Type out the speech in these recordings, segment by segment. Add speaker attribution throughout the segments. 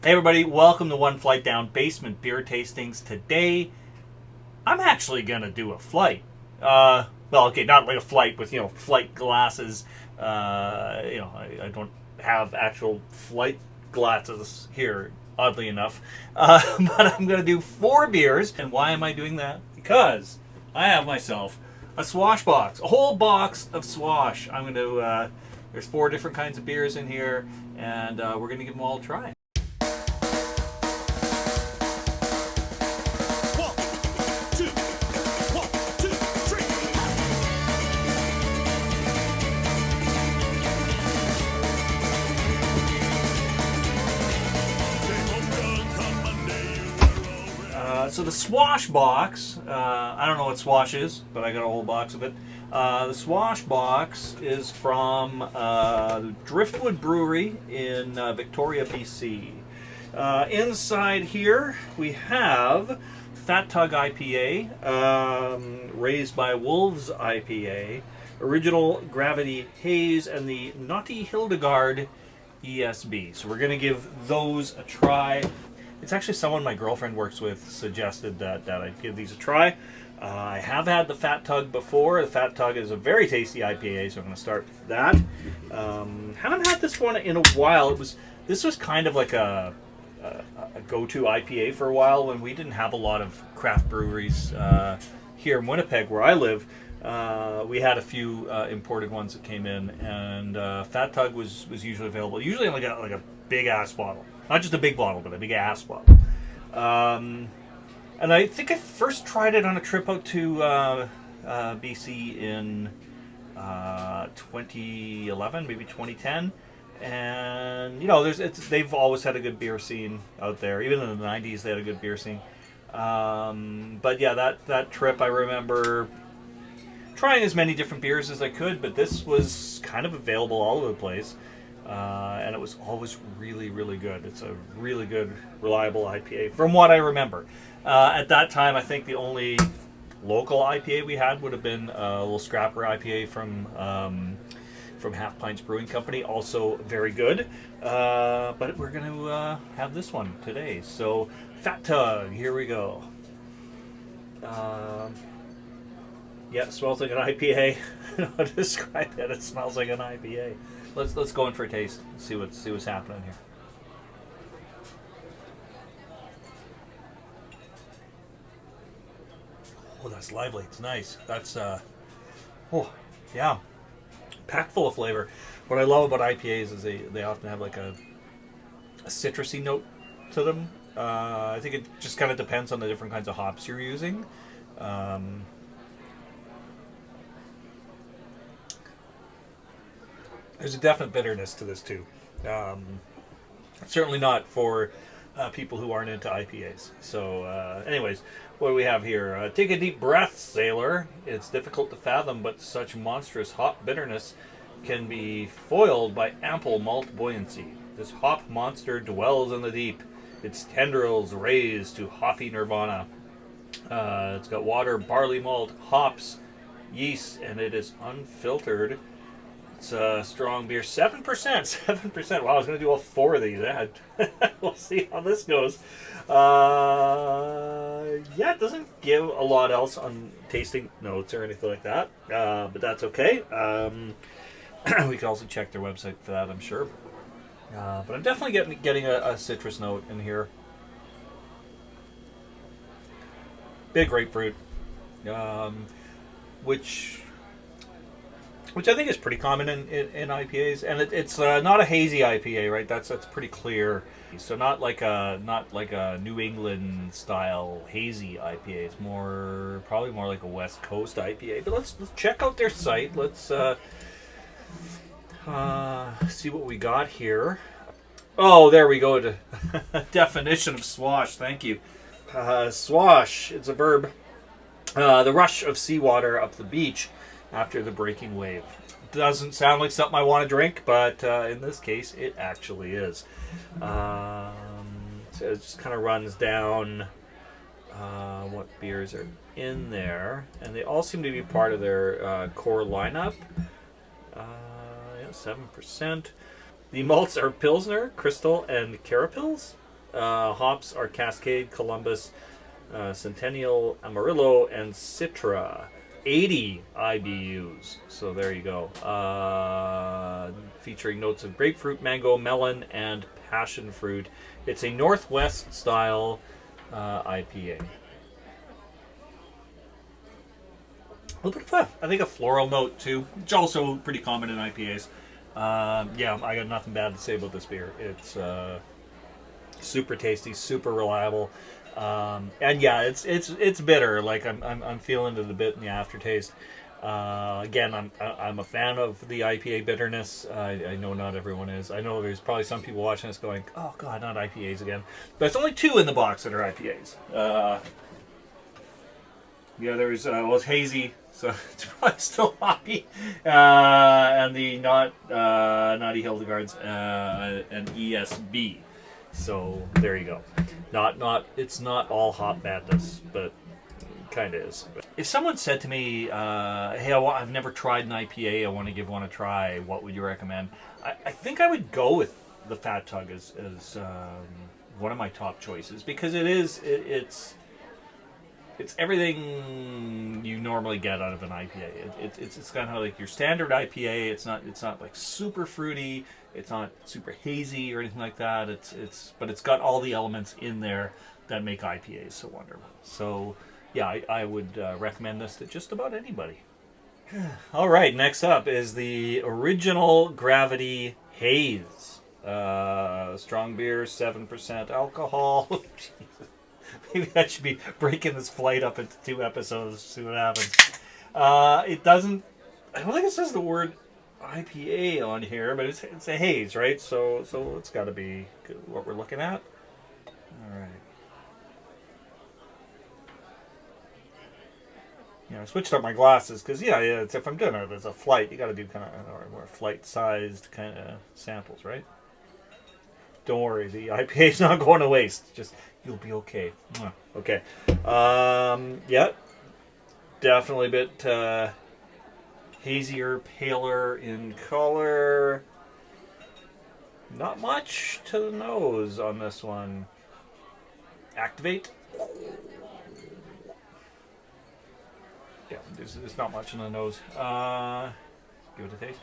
Speaker 1: Hey everybody, welcome to One Flight Down Basement Beer Tastings. Today, I'm actually going to do a flight. Well, okay, not like a flight with, flight glasses. I don't have actual flight glasses here, oddly enough. But I'm going to do 4 beers. And why am I doing that? Because I have myself a Swash box. A whole box of Swash. I'm going to, there's 4 different kinds of beers in here. And we're going to give them all a try. So the Swash box, I don't know what Swash is, but I got a whole box of it. The Swash box is from Driftwood Brewery in Victoria, BC. Inside here we have Tug IPA, raised by Wolves IPA, original gravity Haze, and the naughty Hildegard ESB. So we're going to give those a try. It's actually someone my girlfriend works with suggested that I give these a try. I have had the Fat Tug before. The Fat Tug is a very tasty IPA, so I'm going to start with that. Haven't had this one in a while. This was kind of like a go-to IPA for a while when we didn't have a lot of craft breweries here in Winnipeg, where I live. We had a few imported ones that came in, and Fat Tug was usually available, usually in like a big ass bottle. Not just a big bottle, but a big ass bottle. And I think I first tried it on a trip out to BC in 2011, maybe 2010. And they've always had a good beer scene out there. Even in the 90s, they had a good beer scene. But yeah, that trip, I remember trying as many different beers as I could, but this was kind of available all over the place. And it was always really, really good. It's a really good, reliable IPA, from what I remember. At that time, I think the only local IPA we had would have been a little scrapper IPA from Half Pints Brewing Company, also very good. But we're going to have this one today. So, Fat Tug, here we go. Yeah, it smells like an IPA. I don't know how to describe it. It smells like an IPA. Let's go in for a taste and see what's happening here. Oh, that's lively. It's nice. That's yeah, packed full of flavor. What I love about IPAs is they often have like a citrusy note to them. I think it just kind of depends on the different kinds of hops you're using. There's a definite bitterness to this too. Certainly not for people who aren't into IPAs. So anyways, what do we have here? Take a deep breath, sailor. It's difficult to fathom, but such monstrous hop bitterness can be foiled by ample malt buoyancy. This hop monster dwells in the deep. Its tendrils raise to hoppy nirvana. It's got water, barley malt, hops, yeast, and it is unfiltered. It's a strong beer, 7%. 7%. Wow, I was going to do all 4 of these. We'll see how this goes. Yeah, it doesn't give a lot else on tasting notes or anything like that, but that's okay. We can also check their website for that, I'm sure. But I'm definitely getting a citrus note in here. Big grapefruit, which I think is pretty common in IPAs, and it's not a hazy IPA, right? That's pretty clear. So not like a New England style hazy IPA. It's probably more like a West Coast IPA. But let's check out their site. Let's see what we got here. Oh, there we go. Definition of Swash. Thank you. Swash. It's a verb. The rush of seawater up the beach after the breaking wave. Doesn't sound like something I want to drink, but in this case, it actually is. So it just kind of runs down what beers are in there, and they all seem to be part of their core lineup. 7%. The malts are Pilsner, Crystal, and Carapils. Hops are Cascade, Columbus, Centennial, Amarillo, and Citra. 80 IBUs. So there you go. Featuring notes of grapefruit, mango, melon, and passion fruit. It's a Northwest style IPA. A little bit of I think a floral note too, which also pretty common in IPAs. Yeah, I got nothing bad to say about this beer. It's super tasty, super reliable, and yeah, it's bitter. Like I'm feeling it a bit in the aftertaste. Again, I'm a fan of the IPA bitterness. I know not everyone is. I know there's probably some people watching this going, "Oh God, not IPAs again." But it's only 2 in the box that are IPAs. Yeah, there's it's hazy, so it's probably still hoppy, and the naughty Hildegards and ESB. So there you go. It's not all hop madness, but kind of is. If someone said to me, "Hey, I've never tried an IPA. I want to give one a try. What would you recommend?" I think I would go with the Fat Tug as one of my top choices because it's everything you normally get out of an IPA. It's kind of like your standard IPA. It's not like super fruity. It's not super hazy or anything like that. But it's got all the elements in there that make IPAs so wonderful. So yeah, I would recommend this to just about anybody. All right, next up is the Original Gravity Haze. Strong beer, 7% alcohol. Maybe I should be breaking this flight up into 2 episodes, see what happens. It doesn't... I don't think it says the word IPA on here, but it's a haze, right? So it's got to be what we're looking at. All right. Yeah, I switched up my glasses because, if I'm doing it as a flight, you got to do kind of more flight-sized kind of samples, right? Don't worry, the IPA's not going to waste. Just... you'll be okay. Okay. Yeah. Definitely a bit hazier, paler in color. Not much to the nose on this one. Activate. Yeah, there's not much in the nose. Give it a taste.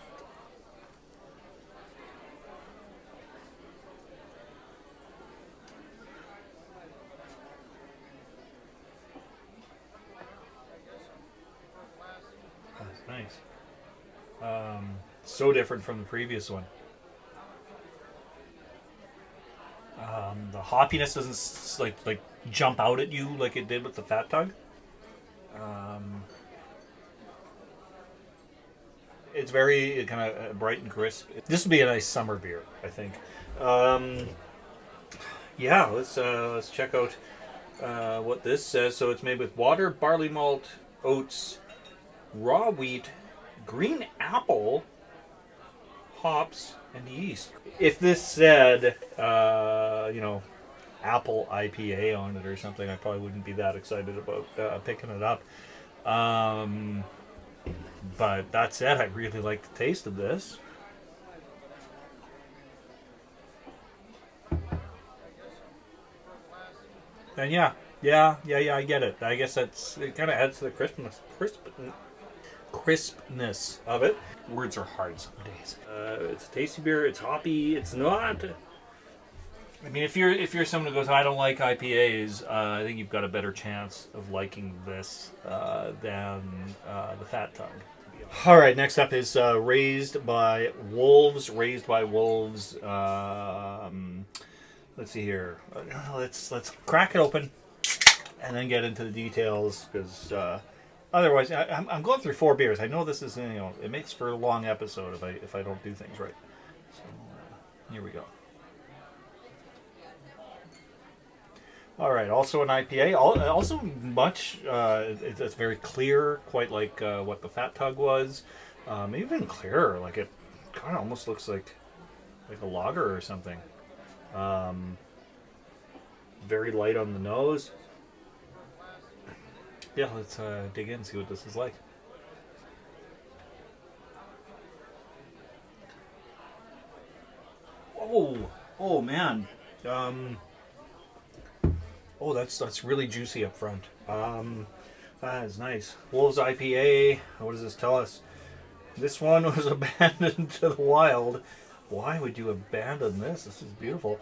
Speaker 1: Nice. So different from the previous one. The hoppiness doesn't like jump out at you like it did with the Fat Tug. It's very kind of bright and crisp. This would be a nice summer beer, I think. Yeah, let's check out what this says. So it's made with water, barley malt, oats, raw wheat, green apple, hops, and yeast. If this said, apple IPA on it or something, I probably wouldn't be that excited about picking it up. But that said, I really like the taste of this. And yeah, I get it. I guess it kind of adds to the crispness of it. Words are hard some days. It's a tasty beer. It's hoppy. It's not. I mean, if you're someone who goes, I don't like IPAs, I think you've got a better chance of liking this than the Fat Tug. All right, next up is Raised by Wolves. Raised by Wolves. Let's see here. Let's crack it open and then get into the details because otherwise, I'm going through 4 beers. I know this is it makes for a long episode if I don't do things right. So here we go. All right, also an IPA. Also much. It's very clear, quite like what the Fat Tug was. Even clearer. Like it kind of almost looks like a lager or something. Very light on the nose. Yeah, let's dig in and see what this is like. Oh man. Oh, that's really juicy up front. That is nice. Wolves IPA. What does this tell us? This one was abandoned to the wild. Why would you abandon this? This is beautiful.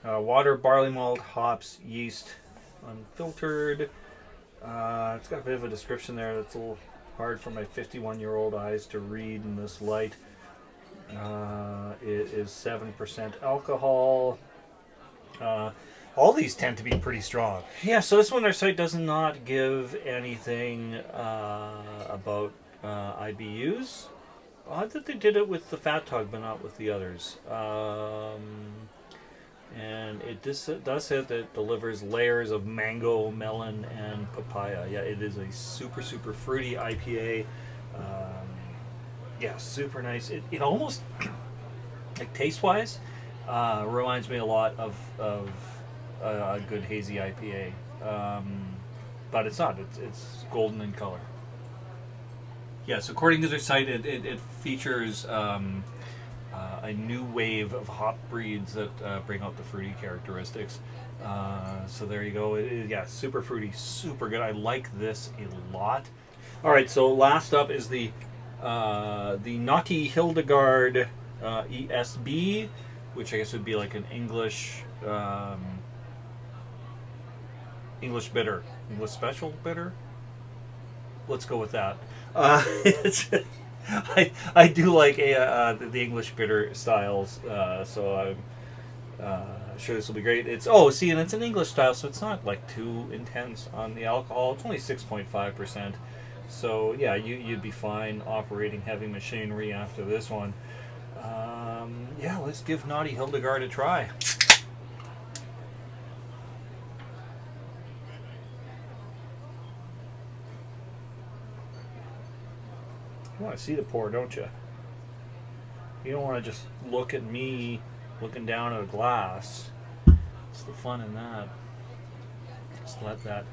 Speaker 1: Water, barley malt, hops, yeast, unfiltered. It's got a bit of a description there that's a little hard for my 51-year-old eyes to read in this light. It is 7% alcohol. All these tend to be pretty strong. Yeah, so this one, their site does not give anything about IBUs. Odd that they did it with the Fat Tug, but not with the others. And it does say that it delivers layers of mango, melon, and papaya. Yeah, it is a super, super fruity IPA. Yeah, super nice. It almost, like taste-wise, reminds me a lot of a good hazy IPA. But it's not. It's golden in color. Yes, according to their site, it features a new wave of hop breeds that bring out the fruity characteristics. So there you go. Yeah, super fruity, super good. I like this a lot. All right, so last up is the Naughty Hildegard ESB, which I guess would be like an English bitter, English special bitter. Let's go with that. I do like the English bitter styles, so I'm sure this will be great. And it's an English style, so it's not like too intense on the alcohol. It's only 6.5%, so yeah, you'd be fine operating heavy machinery after this one. Yeah, let's give Naughty Hildegard a try. You want to see the pour, don't you? You don't want to just look at me looking down at a glass. What's the fun in that? Just let that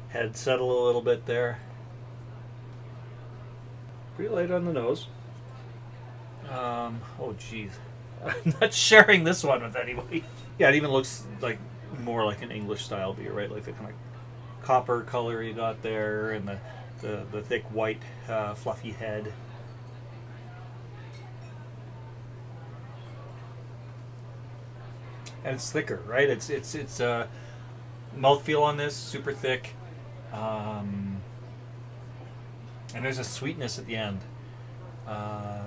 Speaker 1: head settle a little bit there. Pretty light on the nose. Oh geez. I'm not sharing this one with anybody. Yeah, it even looks like more like an English style beer, right? Like the kind of copper color you got there, and the thick white fluffy head. And it's thicker, right? It's mouthfeel on this, super thick. And there's a sweetness at the end.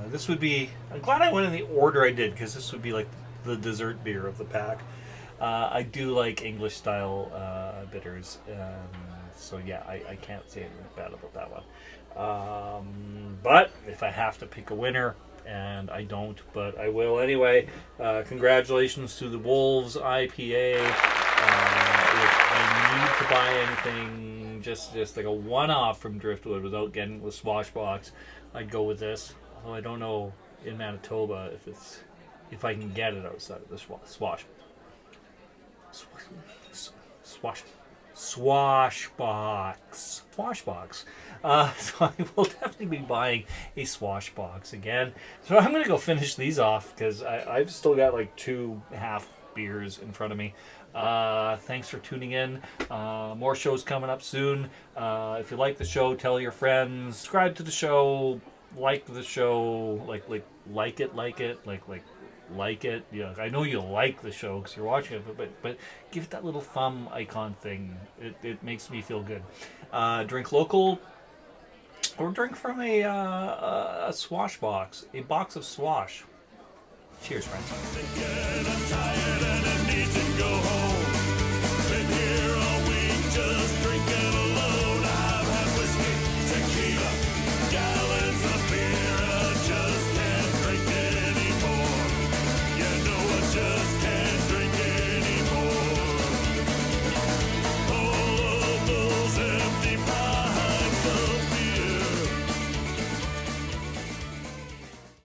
Speaker 1: This would be, I'm glad I went in the order I did, because this would be like the dessert beer of the pack. I do like English style bitters. So yeah, I can't say anything bad about that one. But if I have to pick a winner, and I don't, but I will anyway, congratulations to the Wolves IPA. If I need to buy anything, just like a one-off from Driftwood without getting the Swash box, I'd go with this. Although I don't know in Manitoba if I can get it outside of the Swash box. So I will definitely be buying a Swash box again. So I'm going to go finish these off, because I've still got like 2 half beers in front of me. Thanks for tuning in. More shows coming up soon. If you like the show, tell your friends. Subscribe to the show. Like the show. Like it. Yeah, I know you like the show because you're watching it, but give it that little thumb icon thing. It makes me feel good. Drink local, or drink from a Swash box, a box of Swash. Cheers, friends.